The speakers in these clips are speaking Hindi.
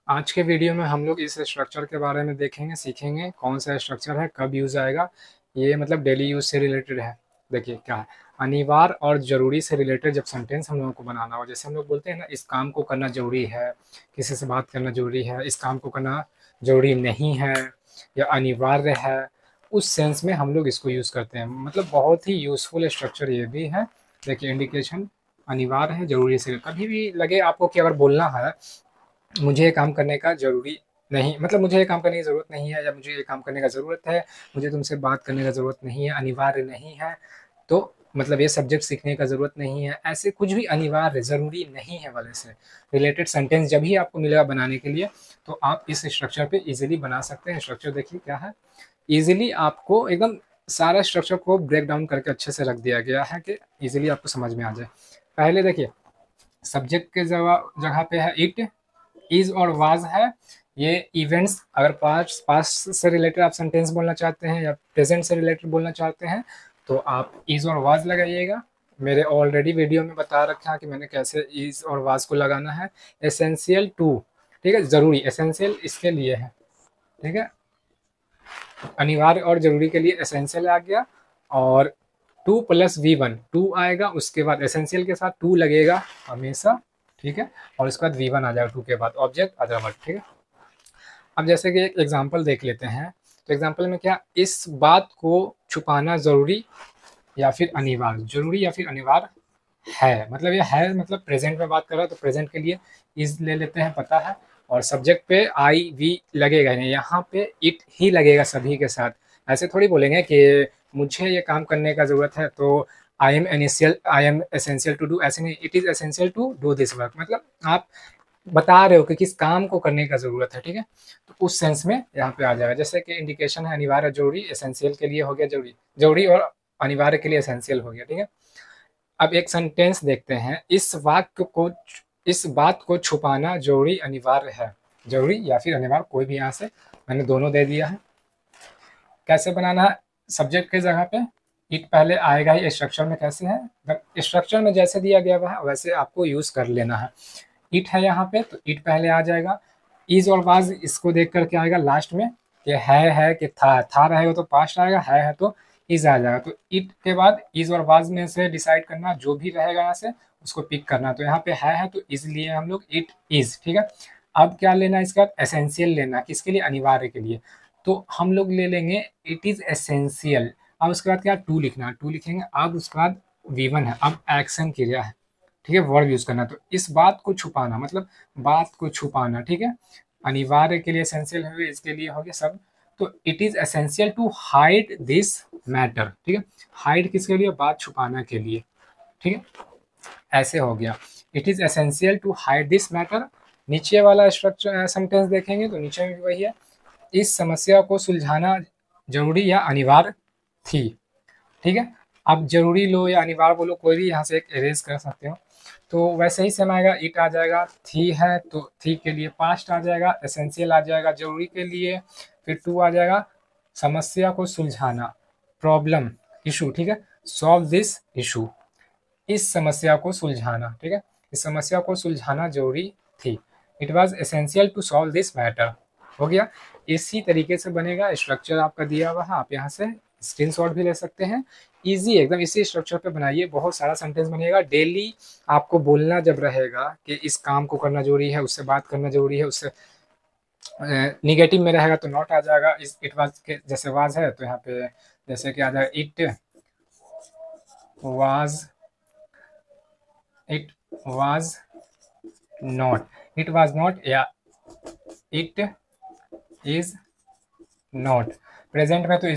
आज के वीडियो में हम लोग इस स्ट्रक्चर के बारे में देखेंगे, सीखेंगे कौन सा स्ट्रक्चर है, कब यूज़ आएगा। ये मतलब डेली यूज़ से रिलेटेड है। देखिए क्या है, अनिवार्य और ज़रूरी से रिलेटेड जब सेंटेंस हम लोगों को बनाना हो, जैसे हम लोग बोलते हैं ना, इस काम को करना ज़रूरी है, किसी से बात करना ज़रूरी है, इस काम को करना ज़रूरी नहीं है या अनिवार्य है, उस सेंस में हम लोग इसको यूज़ करते हैं। मतलब बहुत ही यूज़फुल स्ट्रक्चर ये भी है। देखिए इंडिकेशन अनिवार्य है, ज़रूरी से कभी भी लगे आपको कि अगर बोलना है मुझे ये काम करने का ज़रूरी नहीं, मतलब मुझे ये काम करने की ज़रूरत नहीं है या मुझे ये काम करने का ज़रूरत है, मुझे तुमसे बात करने का ज़रूरत नहीं है, अनिवार्य नहीं है, तो मतलब ये सब्जेक्ट सीखने का ज़रूरत नहीं है, ऐसे कुछ भी अनिवार्य ज़रूरी नहीं है वाले से रिलेटेड सेंटेंस जब ही आपको मिलेगा बनाने के लिए, तो आप इस स्ट्रक्चर पे इजीली बना सकते हैं। स्ट्रक्चर देखिए क्या है, इजीली आपको एकदम सारा स्ट्रक्चर को ब्रेक डाउन करके अच्छे से रख दिया गया है कि इजीली आपको समझ में आ जाए। पहले देखिए सब्जेक्ट के जगह पे है इट, इज और वाज है। ये इवेंट्स, अगर पास्ट से रिलेटेड आप सेंटेंस बोलना चाहते हैं या प्रेजेंट से रिलेटेड बोलना चाहते हैं तो आप इज और वाज लगाइएगा। मेरे ऑलरेडी वीडियो में बता रखा है कि मैंने कैसे इज और वाज को लगाना है। एसेंशियल टू, ठीक है, जरूरी, एसेंशियल इसके लिए है, ठीक है, अनिवार्य और जरूरी के लिए एसेंशियल आ गया। और टू प्लस V1, टू आएगा, उसके बाद एसेंशियल के साथ टू लगेगा हमेशा, ठीक है, और उसके बाद V1 आ जाएगा टू के बाद, ऑब्जेक्ट अदर वर्ड, ठीक है। अब जैसे कि एक एग्जांपल देख लेते हैं, तो एग्जांपल में क्या, इस बात को छुपाना जरूरी या फिर अनिवार्य, जरूरी या फिर अनिवार्य है, मतलब ये है मतलब प्रेजेंट में बात कर रहा है तो प्रेजेंट के लिए इज ले लेते हैं, पता है, और सब्जेक्ट पे आई वी लगेगा नहीं, यहाँ पे इट ही लगेगा सभी के साथ। ऐसे थोड़ी बोलेंगे कि मुझे ये काम करने का जरूरत है तो I am essential to do, ऐसे नहीं, it is essential to do this work, मतलब आप बता रहे हो कि किस काम को करने का जरूरत है, ठीक है, तो उस सेंस में यहाँ पे आ जाएगा। जैसे कि इंडिकेशन है अनिवार्य जरूरी, एसेंशियल के लिए हो गया जरूरी, जरूरी और अनिवार्य के लिए एसेंशियल हो गया, ठीक है। अब एक सेंटेंस देखते हैं, इस बात को छुपाना जरूरी अनिवार्य है, जरूरी या फिर अनिवार्य, कोई भी यहाँ से मैंने दोनों दे दिया है। कैसे बनाना है, सब्जेक्ट के जगह पे इट पहले आएगा ही, स्ट्रक्चर में कैसे है, स्ट्रक्चर में जैसे दिया गया हुआ है वैसे आपको यूज कर लेना है। इट है यहाँ पे तो इट पहले आ जाएगा, इज और वाज इसको देख करके आएगा लास्ट में, कि है कि था रहेगा तो पास्ट आएगा, है तो इज आ जाएगा, तो इट के बाद इज और वाज में से डिसाइड करना, जो भी रहेगा यहाँ से उसको पिक करना, तो यहाँ पे है तो इज लिए हम लोग इट इज, ठीक है। अब क्या लेना है, इसका एसेंशियल लेना, किसके लिए, अनिवार्य के लिए, तो हम लोग ले लेंगे इट इज एसेंशियल। अब उसके बाद क्या, टू लिखना, टू लिखेंगे, अब उसके बाद V1 है, अब एक्शन क्रिया है, ठीक है, वर्ब यूज करना, तो इस बात को छुपाना मतलब बात को छुपाना, ठीक है, अनिवार्य के लिए एसेंशियल हो गया, इसके लिए हो गया सब, तो it is essential to hide this matter, ठीक है, हाइड किसके लिए, बात छुपाना के लिए, ठीक है, ऐसे हो गया, it is essential to hide this matter. नीचे वाला स्ट्रक्चर सेंटेंस देखेंगे तो नीचे में भी वही है, इस समस्या को सुलझाना जरूरी या अनिवार्य थी, ठीक है। आप जरूरी लो या अनिवार्य बोलो, कोई भी यहाँ से एक इरेज कर सकते हो, तो वैसे ही सेम आएगा, इट आ जाएगा, थी है तो थी के लिए पास्ट आ जाएगा, एसेंशियल आ जाएगा जरूरी के लिए, फिर टू आ जाएगा समस्या को सुलझाना, प्रॉब्लम, इशू, ठीक है, सॉल्व दिस इशू, इस समस्या को सुलझाना, ठीक है, इस समस्या को सुलझाना जरूरी थी, it was essential to solve this matter, हो गया। इसी तरीके से बनेगा, स्ट्रक्चर आपका दिया हुआ है, आप यहाँ से स्क्रीनशॉट भी ले सकते हैं, इजी एकदम, इसी स्ट्रक्चर पे बनाइए, बहुत सारा सेंटेंस बनेगा। डेली आपको बोलना जब रहेगा कि इस काम को करना जरूरी है, उससे बात करना जरूरी है, उससे निगेटिव में रहेगा तो नॉट आ जाएगा, इस इट वाज के जैसे वाज है तो यहाँ पे जैसे कि आ जाएगा was it was not, it was not या इट इज नॉट, प्रेजेंट में तो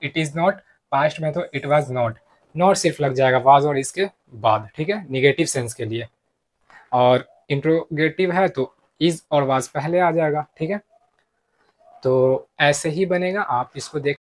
इट इज नॉट, पास्ट में तो इट वाज नॉट, नॉट सिर्फ लग जाएगा वाज और इसके बाद, ठीक है, निगेटिव सेंस के लिए। और इंट्रोगेटिव है तो इज और वाज पहले आ जाएगा, ठीक है, तो ऐसे ही बनेगा, आप इसको देख